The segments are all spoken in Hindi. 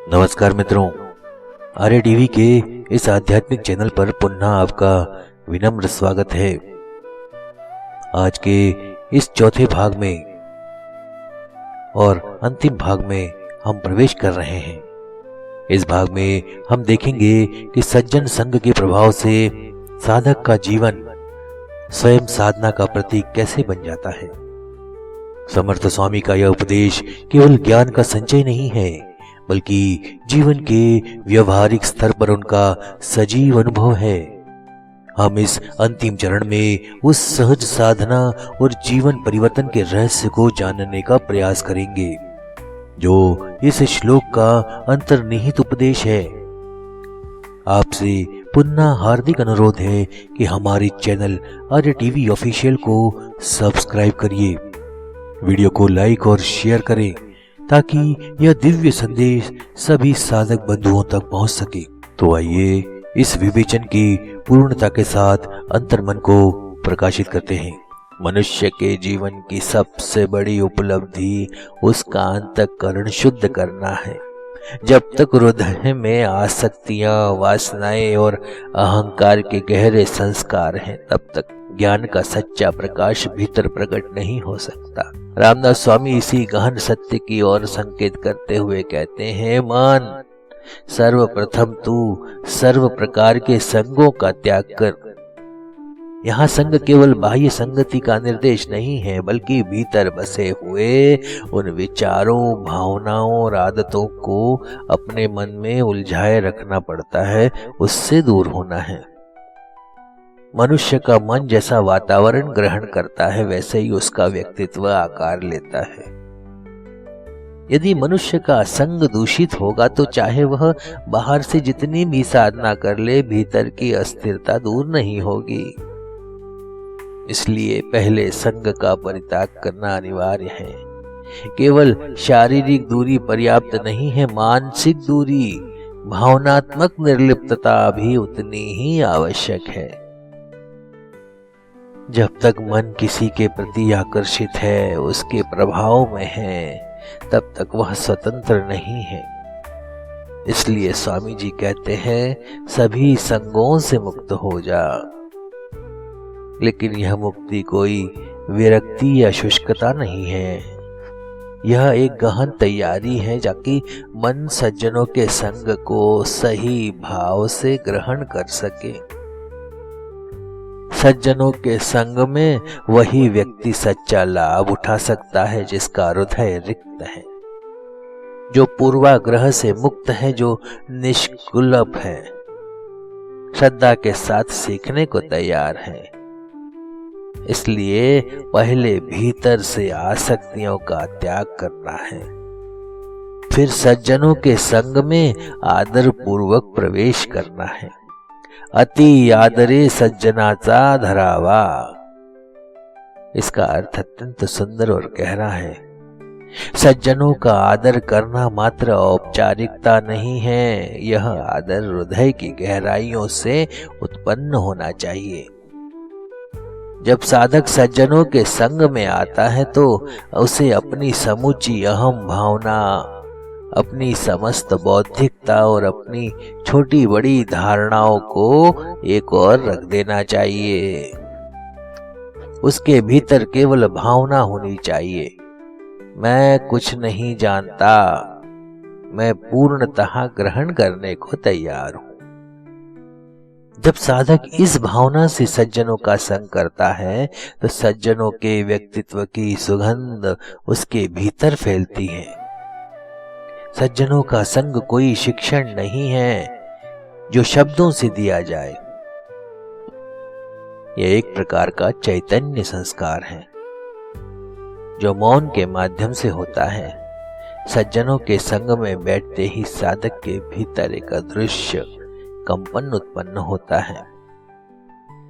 नमस्कार मित्रों, आर्य टीवी के इस आध्यात्मिक चैनल पर पुनः आपका विनम्र स्वागत है। आज के इस चौथे भाग में और अंतिम भाग में हम प्रवेश कर रहे हैं। इस भाग में हम देखेंगे कि सज्जन संग के प्रभाव से साधक का जीवन स्वयं साधना का प्रतीक कैसे बन जाता है। समर्थ स्वामी का यह उपदेश केवल ज्ञान का संचय नहीं है, बल्कि जीवन के व्यवहारिक स्तर पर उनका सजीव अनुभव है। हम इस अंतिम चरण में उस सहज साधना और जीवन परिवर्तन के रहस्य को जानने का प्रयास करेंगे जो इस श्लोक का अंतर्निहित उपदेश है। आपसे पुनः हार्दिक अनुरोध है कि हमारे चैनल आर्य टीवी ऑफिशियल को सब्सक्राइब करिए, वीडियो को लाइक और शेयर करें ताकि यह दिव्य संदेश सभी साधक बंधुओं तक पहुंच सके। तो आइए इस विवेचन की पूर्णता के साथ अंतर्मन को प्रकाशित करते हैं। मनुष्य के जीवन की सबसे बड़ी उपलब्धि उसका अंतःकरण शुद्ध करना है। जब तक हृदय में आसक्तियां, वासनाएं और अहंकार के गहरे संस्कार हैं, तब तक ज्ञान का सच्चा प्रकाश भीतर प्रकट नहीं हो सकता। रामदास स्वामी इसी गहन सत्य की ओर संकेत करते हुए कहते हैं, मन सर्वप्रथम तू सर्व प्रकार के संगों का त्याग कर। यहाँ संग केवल बाह्य संगति का निर्देश नहीं है, बल्कि भीतर बसे हुए उन विचारों, भावनाओं और आदतों को अपने मन में उलझाए रखना पड़ता है, उससे दूर होना है। मनुष्य का मन जैसा वातावरण ग्रहण करता है, वैसे ही उसका व्यक्तित्व आकार लेता है। यदि मनुष्य का संग दूषित होगा तो चाहे वह बाहर से जितनी भी साधना कर ले, भीतर की अस्थिरता दूर नहीं होगी। इसलिए पहले संग का परित्याग करना अनिवार्य है। केवल शारीरिक दूरी पर्याप्त नहीं है, मानसिक दूरी, भावनात्मक निर्लिप्तता भी उतनी ही आवश्यक है। जब तक मन किसी के प्रति आकर्षित है, उसके प्रभाव में है, तब तक वह स्वतंत्र नहीं है। इसलिए स्वामी जी कहते हैं, सभी संगों से मुक्त हो जा। लेकिन यह मुक्ति कोई विरक्ति या शुष्कता नहीं है, यह एक गहन तैयारी है ताकि मन सज्जनों के संग को सही भाव से ग्रहण कर सके। सज्जनों के संग में वही व्यक्ति सच्चा लाभ उठा सकता है जिसका हृदय रिक्त है, जो पूर्वाग्रह से मुक्त है, जो निष्कुलप है, श्रद्धा के साथ सीखने को तैयार है। इसलिए पहले भीतर से आसक्तियों का त्याग करना है, फिर सज्जनों के संग में आदर पूर्वक प्रवेश करना है। अति आदरे सज्जनाचा धरावा। इसका अर्थ अत्यंत सुंदर और गहरा है। सज्जनों का आदर करना मात्र औपचारिकता नहीं है, यह आदर हृदय की गहराइयों से उत्पन्न होना चाहिए। जब साधक सज्जनों के संग में आता है तो उसे अपनी समूची अहम भावना, अपनी समस्त बौद्धिकता और अपनी छोटी बड़ी धारणाओं को एक और रख देना चाहिए। उसके भीतर केवल भावना होनी चाहिए, मैं कुछ नहीं जानता, मैं पूर्णतः ग्रहण करने को तैयार हूं। जब साधक इस भावना से सज्जनों का संग करता है तो सज्जनों के व्यक्तित्व की सुगंध उसके भीतर फैलती है। सज्जनों का संग कोई शिक्षण नहीं है जो शब्दों से दिया जाए, यह एक प्रकार का चैतन्य संस्कार है जो मौन के माध्यम से होता है। सज्जनों के संग में बैठते ही साधक के भीतर एक अदृश्य कंपन उत्पन्न होता है।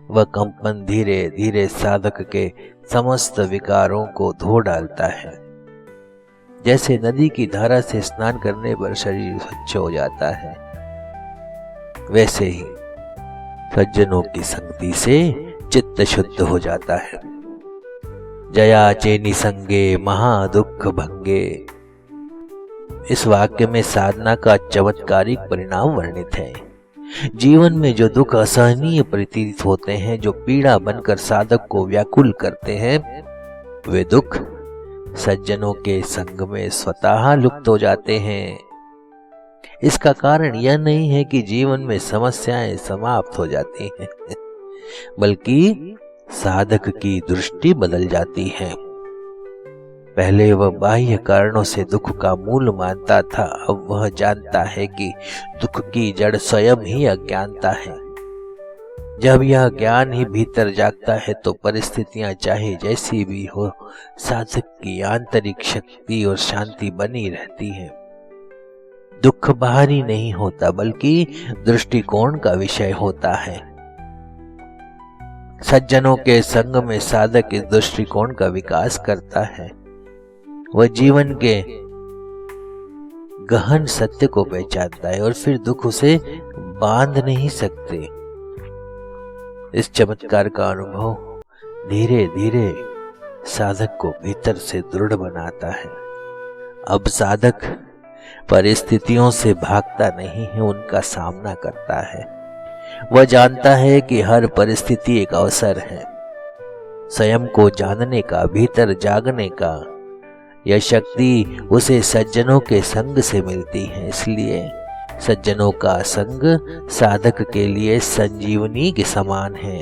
वह कंपन धीरे धीरे साधक के समस्त विकारों को धो डालता है। जैसे नदी की धारा से स्नान करने पर शरीर स्वच्छ हो जाता है, वैसे ही सज्जनों की संगति से चित्त शुद्ध हो जाता है। जया चेनी संगे महा दुख भंगे। इस वाक्य में साधना का चमत्कारिक परिणाम वर्णित है। जीवन में जो दुख असहनीय प्रतीत होते हैं, जो पीड़ा बनकर साधक को व्याकुल करते हैं, वे दुख सज्जनों के संग में स्वतः लुप्त हो जाते हैं। इसका कारण यह नहीं है कि जीवन में समस्याएं समाप्त हो जाती हैं, बल्कि साधक की दृष्टि बदल जाती है। पहले वह बाह्य कारणों से दुख का मूल मानता था, अब वह जानता है कि दुख की जड़ स्वयं ही अज्ञानता है। जब यह ज्ञान ही भीतर जागता है तो परिस्थितियां चाहे जैसी भी हो, साधक की आंतरिक शक्ति और शांति बनी रहती है। दुख बाहरी नहीं होता, बल्कि दृष्टिकोण का विषय होता है। सज्जनों के संग में साधक इस दृष्टिकोण का विकास करता है। वह जीवन के गहन सत्य को पहचानता है और फिर दुख उसे बांध नहीं सकते। इस चमत्कार का अनुभव धीरे धीरे साधक को भीतर से दृढ़ बनाता है। अब साधक परिस्थितियों से भागता नहीं है, उनका सामना करता है। वह जानता है कि हर परिस्थिति एक अवसर है, स्वयं को जानने का, भीतर जागने का। यह शक्ति उसे सज्जनों के संग से मिलती है। इसलिए सज्जनों का संग साधक के लिए संजीवनी के समान है।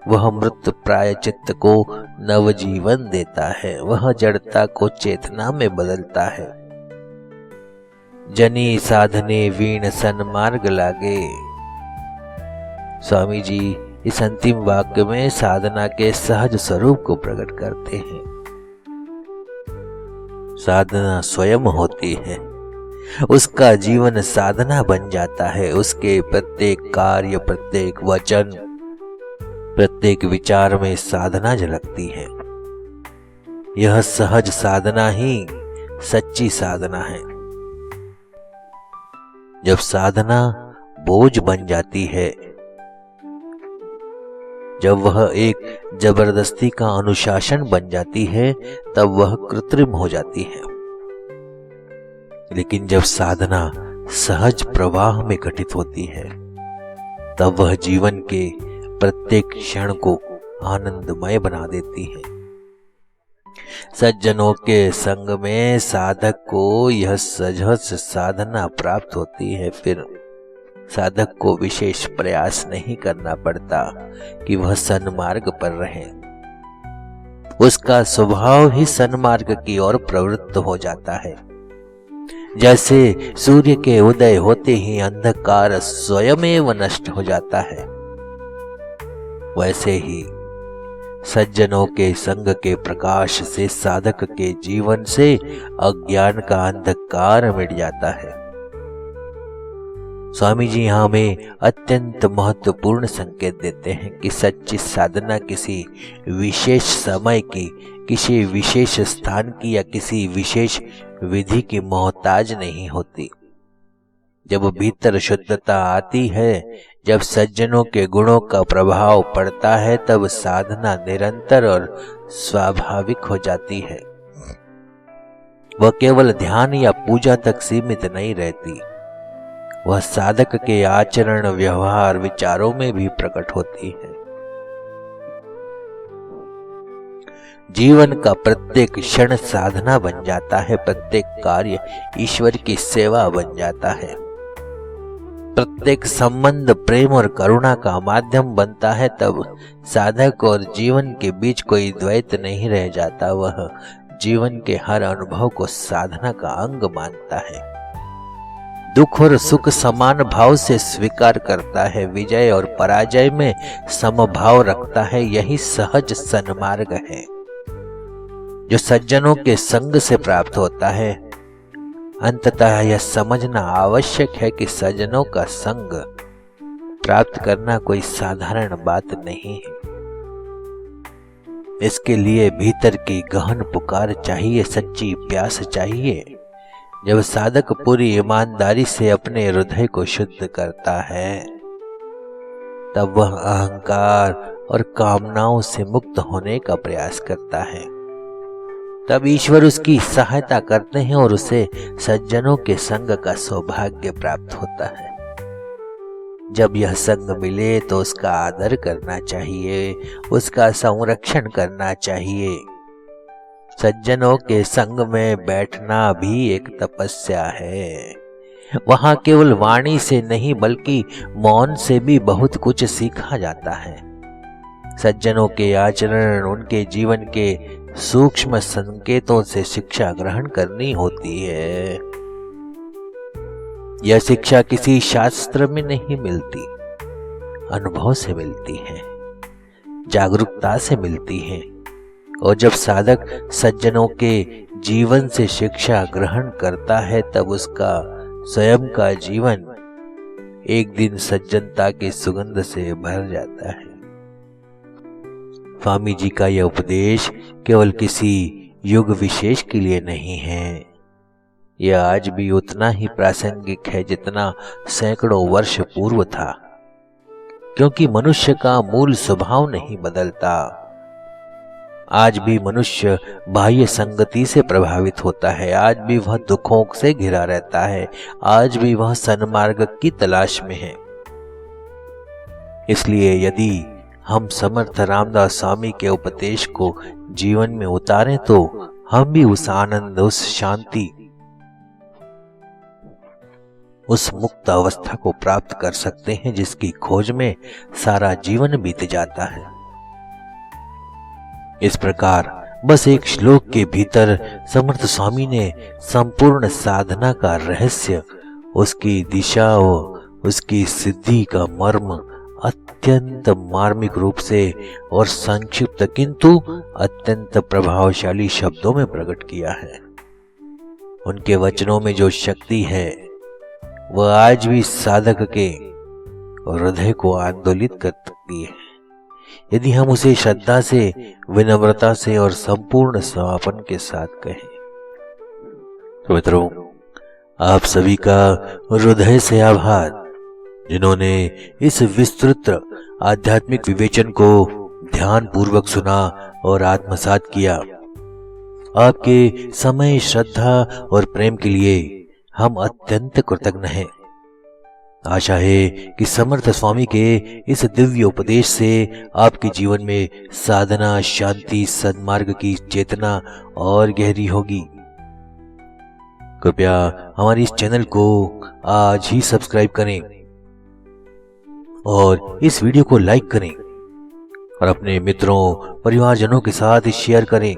वह मृत प्राय चित्त को नवजीवन देता है, वह जड़ता को चेतना में बदलता है। जनी साधने वीण सन्मार्ग लागे। स्वामी जी इस अंतिम वाक्य में साधना के सहज स्वरूप को प्रकट करते हैं। साधना स्वयं होती है, उसका जीवन साधना बन जाता है। उसके प्रत्येक कार्य, प्रत्येक वचन, प्रत्येक विचार में साधना झलकती है। यह सहज साधना ही सच्ची साधना है। जब साधना बोझ बन जाती है, जब वह एक जबरदस्ती का अनुशासन बन जाती है, तब वह कृत्रिम हो जाती है। लेकिन जब साधना सहज प्रवाह में घटित होती है, तब वह जीवन के प्रत्येक क्षण को आनंदमय बना देती है। सज्जनों के संग में साधक को यह सहज साधना प्राप्त होती है। फिर साधक को विशेष प्रयास नहीं करना पड़ता कि वह सन्मार्ग पर रहे। उसका स्वभाव ही सन्मार्ग की ओर प्रवृत्त हो जाता है। जैसे सूर्य के उदय होते ही अंधकार स्वयमेव नष्ट हो जाता है, वैसे ही सज्जनों के संग के प्रकाश से साधक के जीवन से अज्ञान का अंधकार मिट जाता है। स्वामी जी हमें अत्यंत महत्वपूर्ण संकेत देते हैं कि सच्ची साधना किसी विशेष समय की, किसी विशेष स्थान की या किसी विशेष विधि की मोहताज नहीं होती। जब भीतर शुद्धता आती है, जब सज्जनों के गुणों का प्रभाव पड़ता है, तब साधना निरंतर और स्वाभाविक हो जाती है। वह केवल ध्यान या पूजा तक सीमित नहीं रहती, वह साधक के आचरण, व्यवहार, विचारों में भी प्रकट होती है। जीवन का प्रत्येक क्षण साधना बन जाता है, प्रत्येक कार्य ईश्वर की सेवा बन जाता है, प्रत्येक संबंध प्रेम और करुणा का माध्यम बनता है। तब साधक और जीवन के बीच कोई द्वैत नहीं रह जाता, वह जीवन के हर अनुभव को साधना का अंग मानता है। दुख और सुख समान भाव से स्वीकार करता है, विजय और पराजय में समभाव रखता है। यही सहज सन्मार्ग है जो सज्जनों के संग से प्राप्त होता है। अंततः यह समझना आवश्यक है कि सज्जनों का संग प्राप्त करना कोई साधारण बात नहीं है। इसके लिए भीतर की गहन पुकार चाहिए, सच्ची प्यास चाहिए। जब साधक पूरी ईमानदारी से अपने हृदय को शुद्ध करता है, तब वह अहंकार और कामनाओं से मुक्त होने का प्रयास करता है। तब ईश्वर उसकी सहायता करते हैं और उसे सज्जनों के संग का सौभाग्य प्राप्त होता है। जब यह संग मिले तो उसका आदर करना चाहिए, उसका संरक्षण करना चाहिए। सज्जनों के संग में बैठना भी एक तपस्या है। वहां केवल वाणी से नहीं बल्कि मौन से भी बहुत कुछ सीखा जाता है। सज्जनों के आचरण, उनके जीवन के सूक्ष्म संकेतों से शिक्षा ग्रहण करनी होती है। यह शिक्षा किसी शास्त्र में नहीं मिलती, अनुभव से मिलती है, जागरूकता से मिलती है। और जब साधक सज्जनों के जीवन से शिक्षा ग्रहण करता है तब उसका स्वयं का जीवन एक दिन सज्जनता की सुगंध से भर जाता है। स्वामी जी का यह उपदेश केवल किसी युग विशेष के लिए नहीं है, यह आज भी उतना ही प्रासंगिक है जितना सैकड़ों वर्ष पूर्व था। क्योंकि मनुष्य का मूल स्वभाव नहीं बदलता। आज भी मनुष्य बाह्य संगति से प्रभावित होता है, आज भी वह दुखों से घिरा रहता है, आज भी वह सन्मार्ग की तलाश में है। इसलिए यदि हम समर्थ रामदास स्वामी के उपदेश को जीवन में उतारें तो हम भी उस आनंद, उस शांति, उस मुक्त अवस्था को प्राप्त कर सकते हैं जिसकी खोज में सारा जीवन बीत जाता है। इस प्रकार बस एक श्लोक के भीतर समर्थ स्वामी ने संपूर्ण साधना का रहस्य, उसकी दिशा और उसकी सिद्धि का मर्म अत्यंत मार्मिक रूप से और संक्षिप्त किंतु अत्यंत प्रभावशाली शब्दों में प्रकट किया है। उनके वचनों में जो शक्ति है वह आज भी साधक के हृदय को आंदोलित कर सकती है, यदि हम उसे श्रद्धा से, विनम्रता से और संपूर्ण समापन के साथ कहें। तो मित्रों, आप सभी का हृदय से आभार जिन्होंने इस विस्तृत आध्यात्मिक विवेचन को ध्यान पूर्वक सुना और आत्मसात किया। आपके समय, श्रद्धा और प्रेम के लिए हम अत्यंत कृतज्ञ हैं। आशा है कि समर्थ स्वामी के इस दिव्य उपदेश से आपके जीवन में साधना, शांति, सन्मार्ग की चेतना और गहरी होगी। कृपया हमारे इस चैनल को आज ही सब्सक्राइब करें और इस वीडियो को लाइक करें और अपने मित्रों, परिवारजनों के साथ शेयर करें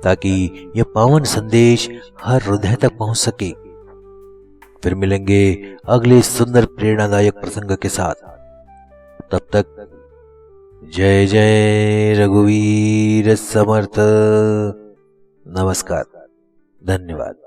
ताकि यह पावन संदेश हर हृदय तक पहुंच सके। फिर मिलेंगे अगले सुंदर प्रेरणादायक प्रसंग के साथ। तब तक जय जय रघुवीर समर्थ। नमस्कार, धन्यवाद।